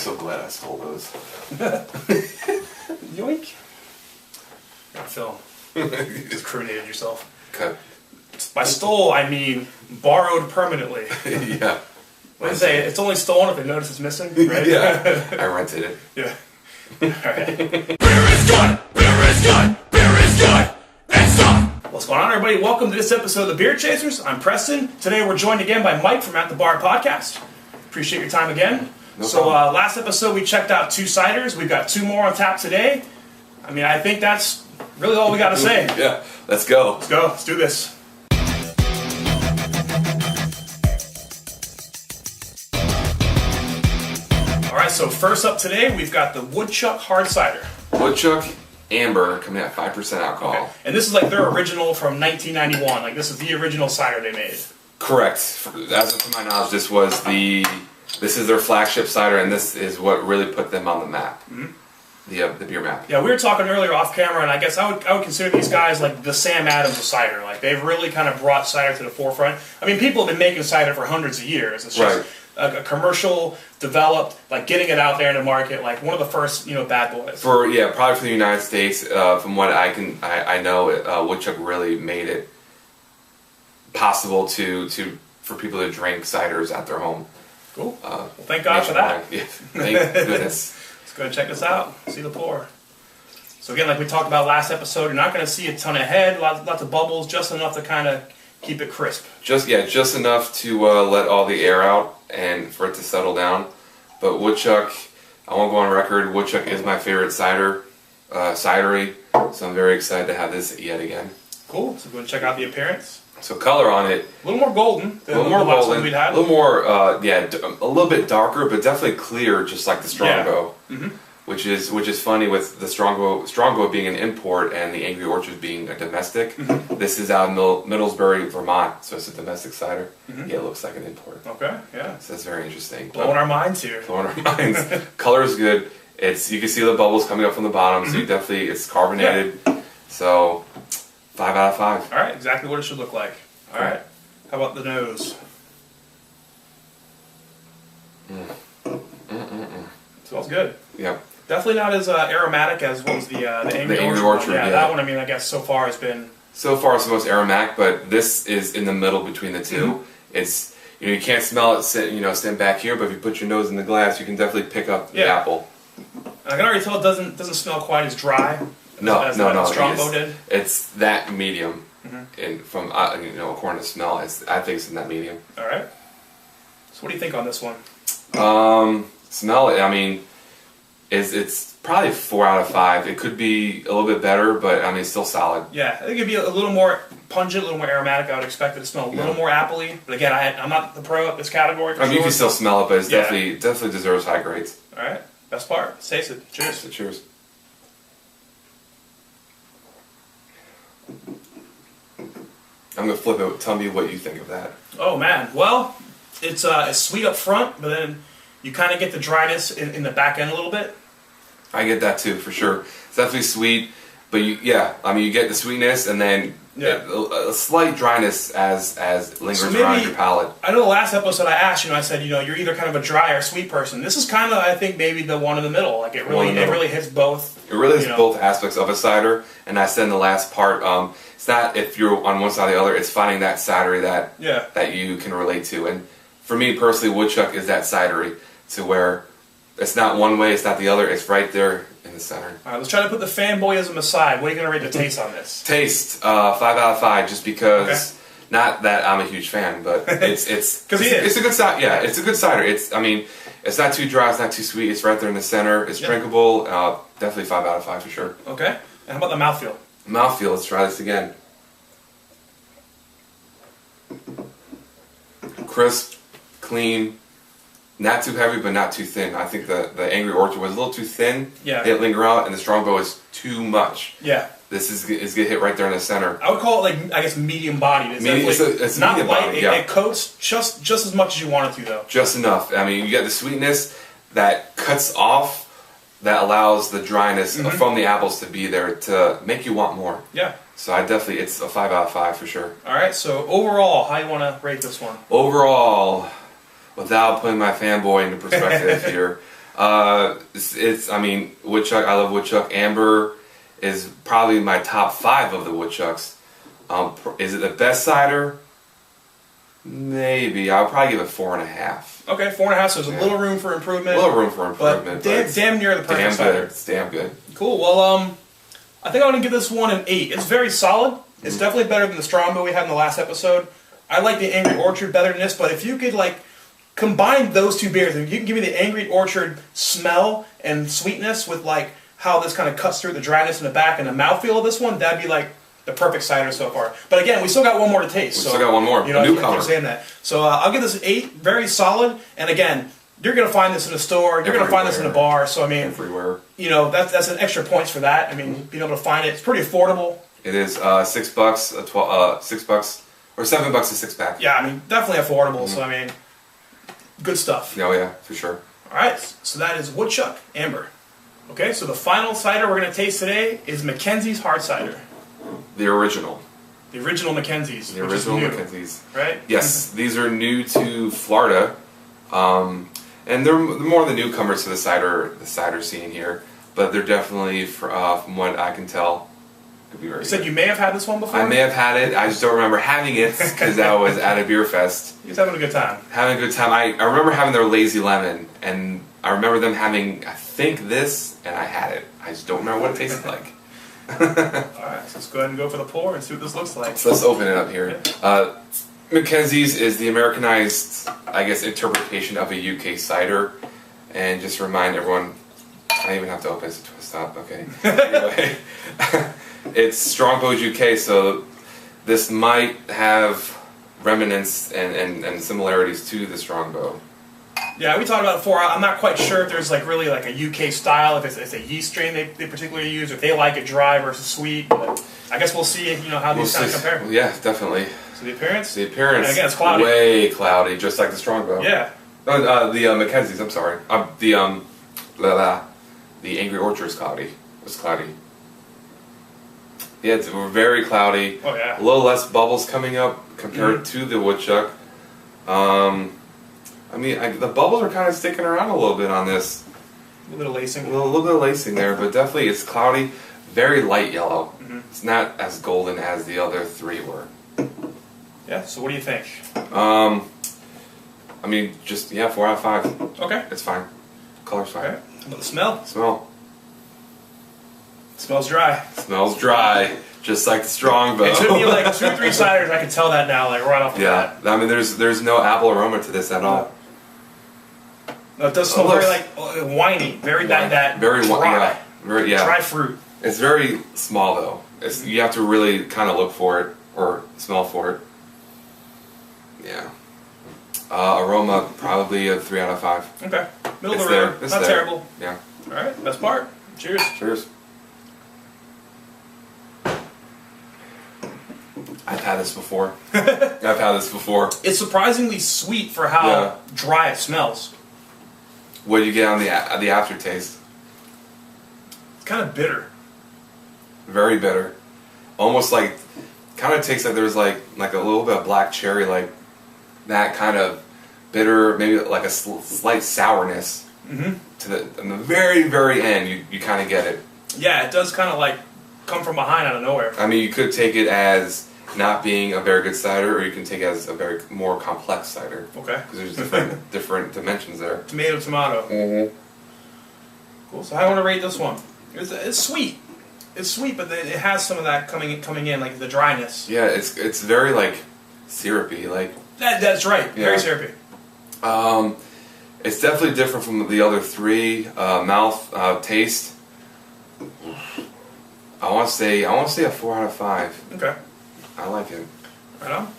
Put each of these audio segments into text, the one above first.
so glad I stole those. Yoink. Got film. Just incriminated yourself. Okay. By stole, I mean borrowed permanently. Yeah. What do they say? It's only stolen if they notice it's missing, right? Yeah. I rented it. Yeah. Alright. Beer is good! Beer is good! Beer is good! It's up! What's going on, everybody? Welcome to this episode of The Beer Chasers. I'm Preston. Today we're joined again by Mike from At The Bar Podcast. Appreciate your time again. No problem. Last episode we checked out 2 ciders. We've got 2 more on tap today. I mean, I think that's really all we got to say. Yeah. Let's go. Let's go. Let's do this. Alright, so first up today, we've got the Woodchuck Hard Cider. Woodchuck Amber coming at 5% alcohol. Okay. And this is like their original from 1991. Like, this is the original cider they made. Correct. As of my knowledge, this is their flagship cider, and this is what really put them on the map. Mm-hmm. The beer map. Yeah, we were talking earlier off camera, and I guess I would consider these guys like the Sam Adams of cider. Like, they've really kind of brought cider to the forefront. I mean, people have been making cider for hundreds of years. It's just a commercial developed, like getting it out there in the market, like one of the first, bad boys. Probably for the United States. From what I know, Woodchuck really made it possible for people to drink ciders at their home. Cool. Well, thank God for that. Yeah, thank goodness. Let's go and check this out. See the pour. So again, like we talked about last episode, you're not going to see a ton of head, lots of bubbles, just enough to kind of keep it crisp. Just enough to let all the air out and for it to settle down. But Woodchuck, I won't go on record, Woodchuck is my favorite cidery, so I'm very excited to have this yet again. Cool. So go and check out the appearance. So color on it, a little more golden than the last one we'd had. A little more, a little bit darker, but definitely clear, just like the Strongbow. Yeah. Mm-hmm. Which is funny with the Strongbow being an import and the Angry Orchard being a domestic. Mm-hmm. This is out of Middlesbury, Vermont, so it's a domestic cider. Mm-hmm. Yeah, it looks like an import. Okay, yeah. So that's very interesting. Blowing our minds here. Blowing our minds. Color is good. You can see the bubbles coming up from the bottom, mm-hmm. So it's carbonated. Yeah. So 5 out of 5. All right, exactly what it should look like. All right. How about the nose? Smells good. Yeah. Definitely not as aromatic as what was the Angry Orchard. Yeah, that one, I mean, I guess so far has been... So far it's the most aromatic, but this is in the middle between the two. Mm-hmm. It's, you can't smell it sitting back here, but if you put your nose in the glass, you can definitely pick up the apple. I can already tell it doesn't smell quite as dry as Strongbow did. It's that medium. Mm-hmm. And from, according to smell, I think it's in that medium. All right. So what do you think on this one? Smell it, I mean... It's probably 4 out of 5. It could be a little bit better, but I mean, it's still solid. Yeah, I think it'd be a little more pungent, a little more aromatic. I would expect it to smell a little more appley. But again, I'm not the pro at this category. I mean, you can still smell it, but it's definitely deserves high grades. All right, best part. Let's taste it. Cheers. So cheers. I'm gonna flip it. Tell me what you think of that. Oh man, well, it's sweet up front, but then you kind of get the dryness in the back end a little bit. I get that too, for sure. It's definitely sweet, but you get the sweetness and then a slight dryness as lingers around your palate. I know the last episode I asked, I said, you're either kind of a dry or sweet person. This is kind of, I think, maybe the one in the middle. Like, it really hits both. It really hits both aspects of a cider, and I said in the last part, it's not if you're on one side or the other, it's finding that cidery that you can relate to. And for me personally, Woodchuck is that cidery to where it's not one way, it's not the other, it's right there in the center. All right, let's try to put the fanboyism aside. What are you going to rate the taste on this? Taste, 5 out of 5, just because, not that I'm a huge fan, but it's a good cider. Yeah, it's a good cider. It's not too dry, it's not too sweet, it's right there in the center, it's drinkable, definitely 5 out of 5 for sure. Okay, and how about the mouthfeel? Mouthfeel, let's try this again. Crisp, clean. Not too heavy, but not too thin. I think the Angry Orchard was a little too thin. Yeah. It linger out, and the Strongbow is too much. Yeah. This is get hit right there in the center. I would call it medium bodied. It's not medium light. It coats just as much as you want it to, though. Just enough. I mean, you get the sweetness that cuts off, that allows the dryness from the apples to be there to make you want more. Yeah. So it's a 5 out of 5 for sure. All right. So overall, how do you want to rate this one? Overall, without putting my fanboy into perspective here, I mean, Woodchuck. I love Woodchuck. Amber is probably my top 5 of the Woodchucks. Is it the best cider? Maybe. I'll probably give it 4.5. Okay, 4.5. So there's a little room for improvement. A little room for improvement, but damn near the perfect cider. It's damn good. Cool. Well, I think I'm gonna give this one an 8. It's very solid. It's definitely better than the Strongbow we had in the last episode. I like the Angry Orchard better than this, but if you could combine those two beers, if you can give me the Angry Orchard smell and sweetness with how this kind of cuts through the dryness in the back and the mouthfeel of this one, that'd be the perfect cider so far. But again, we still got one more to taste. We still got one more. Newcomer. I keep saying that. So I'll give this an 8. Very solid. And again, you're going to find this in a store. You're going to find this in a bar. So I mean, everywhere. That's an extra points for that. I mean, being able to find it, it's pretty affordable. It is $6, $6 or $7 a 6-pack. Yeah, I mean, definitely affordable. So I mean, good stuff. Oh yeah, for sure. All right, so that is Woodchuck Amber. Okay, so the final cider we're going to taste today is Mackenzie's Hard Cider. The original. The original Mackenzies. The original Mackenzies. Right? Yes, these are new to Florida, and they're more the newcomers to the cider scene here. But they're definitely, from what I can tell, could be very. You said you may have had this one before. I may have had it. I just don't remember having it because I was at a beer fest. You was having a good time. Having a good time. I remember having their Lazy Lemon, and I remember them having, I think, this, and I had it. I just don't remember what it tasted like. Alright, so let's go ahead and go for the pour and see what this looks like. So let's open it up here. Mackenzies is the Americanized, I guess, interpretation of a UK cider. And just remind everyone, I don't even have to open it, it's a twist up, okay. Anyway, it's Strongbow's UK, so this might have remnants and similarities to the Strongbow. Yeah, we talked about it before. I'm not quite sure if there's really a UK style, if it's a yeast strain they particularly use, or if they like it dry versus sweet. But I guess we'll see how these kind of compare. Yeah, definitely. So the appearance? The appearance. And again, it's cloudy. Way cloudy, just like the Strongbow. Yeah. The Mackenzies, I'm sorry. The Angry Orchard is cloudy. It's cloudy. Yeah, it's very cloudy. Oh yeah. A little less bubbles coming up compared to the Woodchuck. I mean, the bubbles are kind of sticking around a little bit on this. A little bit of lacing. A little bit of lacing there, but definitely it's cloudy. Very light yellow. It's not as golden as the other 3 were. Yeah, so what do you think? I mean, just, 4 out of 5. Okay. It's fine. Color's fine. All right. How about the smell? Smell. It smells dry. Smells dry. Just like the Strongbow. It took me 2 or 3 ciders. I can tell that now, right off the bat. I mean, there's no apple aroma to this at all. No, it does smell very winey, very that very dry, very dry fruit. It's very small though. You have to really kind of look for it or smell for it. Yeah. Aroma probably a 3 out of 5. Okay. Middle of the road. Not terrible. Yeah. All right. Best part. Cheers. Cheers. I've had this before. It's surprisingly sweet for how dry it smells. What do you get on the aftertaste? It's kind of bitter. Very bitter. Almost kind of tastes like there's like a little bit of black cherry, that kind of bitter, maybe like a slight sourness. To the very, very end, you kind of get it. Yeah, it does kind of come from behind out of nowhere. I mean, you could take it as not being a very good cider, or you can take it as a very more complex cider. Okay. Because there's different dimensions there. Tomato. Cool. So how do you want to rate this one? It's sweet. It's sweet, but it has some of that coming in, like the dryness. Yeah, it's very syrupy, That's right. Yeah. Very syrupy. It's definitely different from the other 3. Mouth taste. I want to say a 4 out of 5. Okay. I like it. Right on.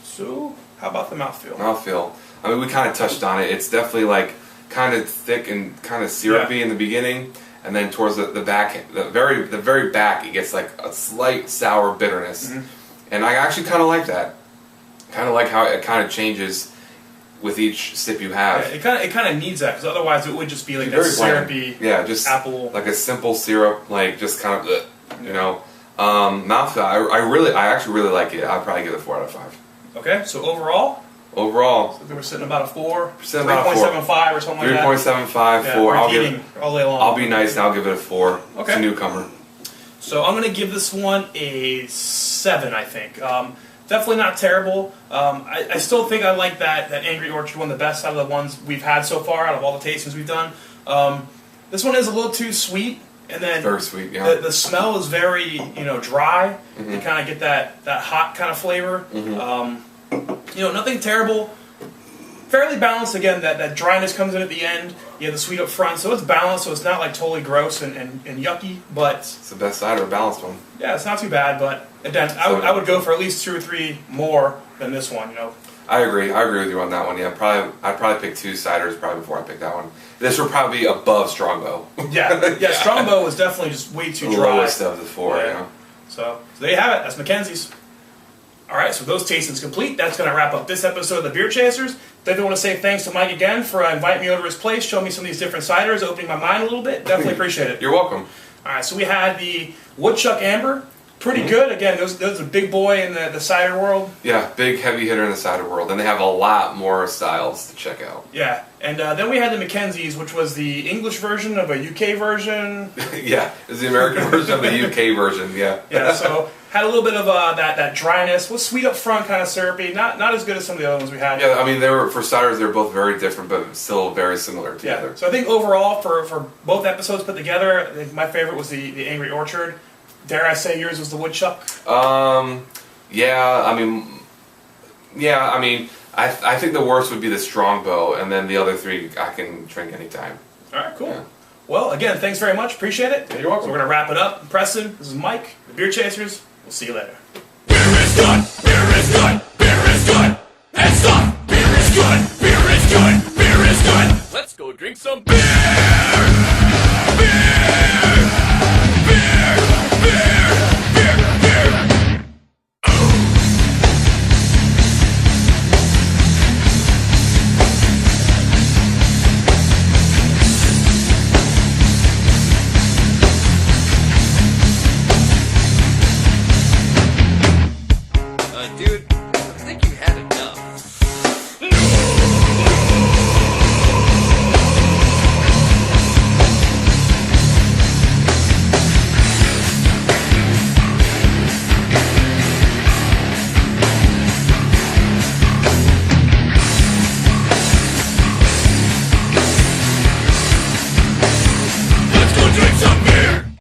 So, how about the mouthfeel? Mouthfeel. I mean, we kind of touched on it. It's definitely kind of thick and kind of syrupy in the beginning, and then towards the back, the very back, it gets a slight sour bitterness, and I actually kind of like that. Kind of like how it kind of changes with each sip you have. Yeah, it kind of needs that, because otherwise it would just be that syrupy. Yeah, just apple. Like a simple syrup, just kind of mouthfeel. I actually really like it. I'd probably give it a 4 out of 5. Okay, so overall, overall. So we're sitting about a 4, Sitting about a 3.75 or something like that. 3.75, 4. We're eating all day long. I'll be nice and I'll give it a 4. Okay. It's a newcomer. So I'm going to give this one a 7, I think. Definitely not terrible. I still think I like that Angry Orchard one the best out of the ones we've had so far, out of all the tastings we've done. This one is a little too sweet, and then very sweet. Yeah. The smell is very dry. You kind of get that hot kind of flavor. Nothing terrible. Fairly balanced. Again, that dryness comes in at the end. You have the sweet up front, so it's balanced. So it's not like totally gross and yucky, but it's the best cider, a balanced one. Yeah, it's not too bad. But again, I would go for at least 2 or 3 more than this one. I agree with you on that one. Yeah, I'd probably pick 2 ciders probably before I pick that one. This would probably be above Strongbow. yeah. Strongbow was definitely just way too dry. Lowest of the 4. Yeah. So there you have it. That's Mackenzie's. All right, so those tastings complete. That's going to wrap up this episode of the Beer Chasers. Definitely want to say thanks to Mike again for inviting me over to his place, showing me some of these different ciders, opening my mind a little bit. Definitely appreciate it. You're welcome. All right, so we had the Woodchuck Amber. Pretty good. Again, those a big boy in the cider world. Yeah, big heavy hitter in the cider world, and they have a lot more styles to check out. Yeah, and then we had the Mackenzies, which was the English version of a UK version. Yeah, it's the American version of the UK version. Yeah. Yeah, so had a little bit of that dryness. Was sweet up front, kind of syrupy. Not as good as some of the other ones we had. Yeah, I mean for ciders they were both very different, but still very similar together. Yeah. So I think overall for both episodes put together, I think my favorite was the Angry Orchard. Dare I say yours was the Woodchuck? Yeah. I mean, I think the worst would be the Strongbow, and then the other 3 I can drink anytime. All right, cool. Yeah. Well, again, thanks very much. Appreciate it. You're welcome. So we're gonna wrap it up. Preston, this is Mike, the Beer Chasers. We'll see you later. Beer is good, beer is good, beer is good, and stop! Beer is good, beer is good, beer is good. Let's go drink some beer! Beer!